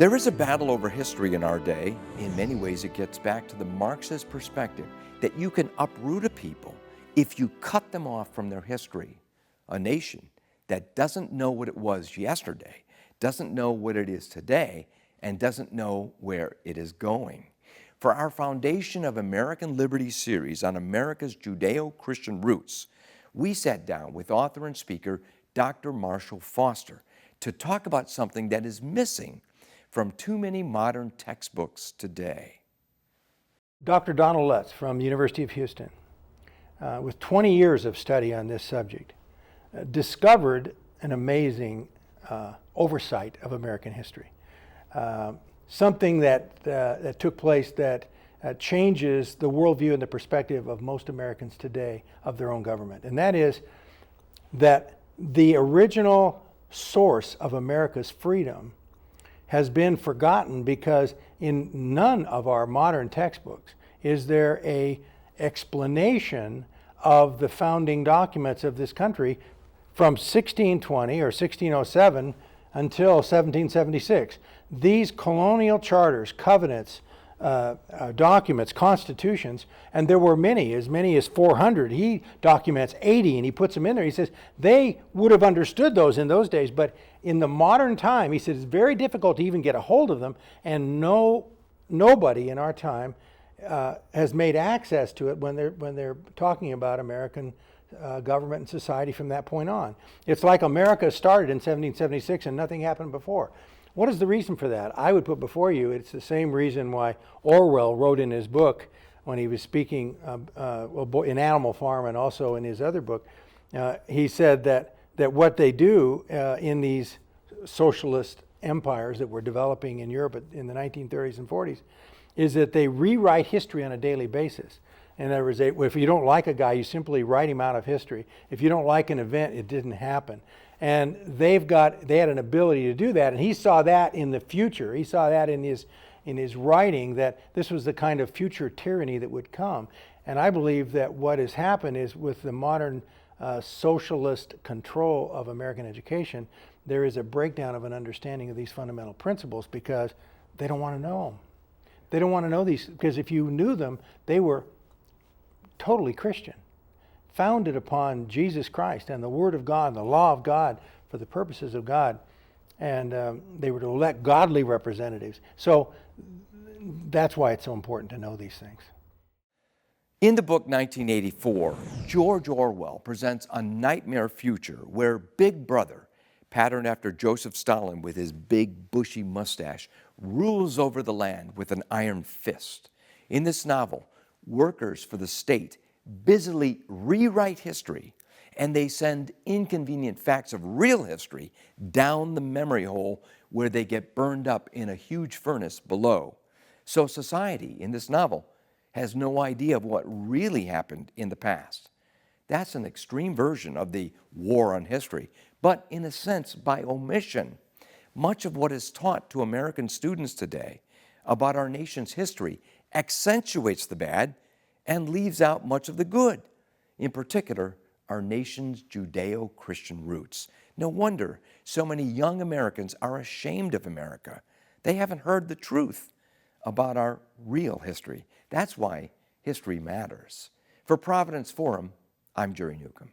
There is a battle over history in our day. In many ways, it gets back to the Marxist perspective that you can uproot a people if you cut them off from their history. A nation that doesn't know what it was yesterday, doesn't know what it is today, and doesn't know where it is going. For our Foundation of American Liberty series on America's Judeo-Christian roots, we sat down with author and speaker Dr. Marshall Foster to talk about something that is missing from too many modern textbooks today. Dr. Donald Lutz from the University of Houston, with 20 years of study on this subject, discovered an amazing oversight of American history. Something that took place that changes the worldview and the perspective of most Americans today of their own government. And that is that the original source of America's freedom has been forgotten, because in none of our modern textbooks is there an explanation of the founding documents of this country from 1620 or 1607 until 1776. These colonial charters, covenants, documents, constitutions, and there were many as 400. He documents 80 and he puts them in there. He says they would have understood those in those days, but in the modern time, he says it's very difficult to even get a hold of them, and nobody in our time has made access to it when they're talking about American government and society from that point on. It's like America started in 1776 and nothing happened before. What is the reason for that? I would put before you, it's the same reason why Orwell wrote in his book when he was speaking in Animal Farm and also in his other book. He said that what they do in these socialist empires that were developing in Europe in the 1930s and 40s is that they rewrite history on a daily basis. In other words, if you don't like a guy, you simply write him out of history. If you don't like an event, it didn't happen. And they had an ability to do that, and he saw that in the future. He saw that in his writing, that this was the kind of future tyranny that would come. And I believe that what has happened is, with the modern socialist control of American education, there is a breakdown of an understanding of these fundamental principles, because they don't want to know them. They don't want to know these, because if you knew them, they were totally Christian, founded upon Jesus Christ and the Word of God, the law of God, for the purposes of God. And they were to elect godly representatives. So that's why it's so important to know these things. In the book 1984, George Orwell presents a nightmare future where Big Brother, patterned after Joseph Stalin with his big bushy mustache, rules over the land with an iron fist. In this novel, workers for the state busily rewrite history, and they send inconvenient facts of real history down the memory hole, where they get burned up in a huge furnace below. So society in this novel has no idea of what really happened in the past. That's an extreme version of the war on history, but in a sense by omission. Much of what is taught to American students today about our nation's history accentuates the bad and leaves out much of the good, in particular, our nation's Judeo-Christian roots. No wonder so many young Americans are ashamed of America. They haven't heard the truth about our real history. That's why history matters. For Providence Forum, I'm Jerry Newcomb.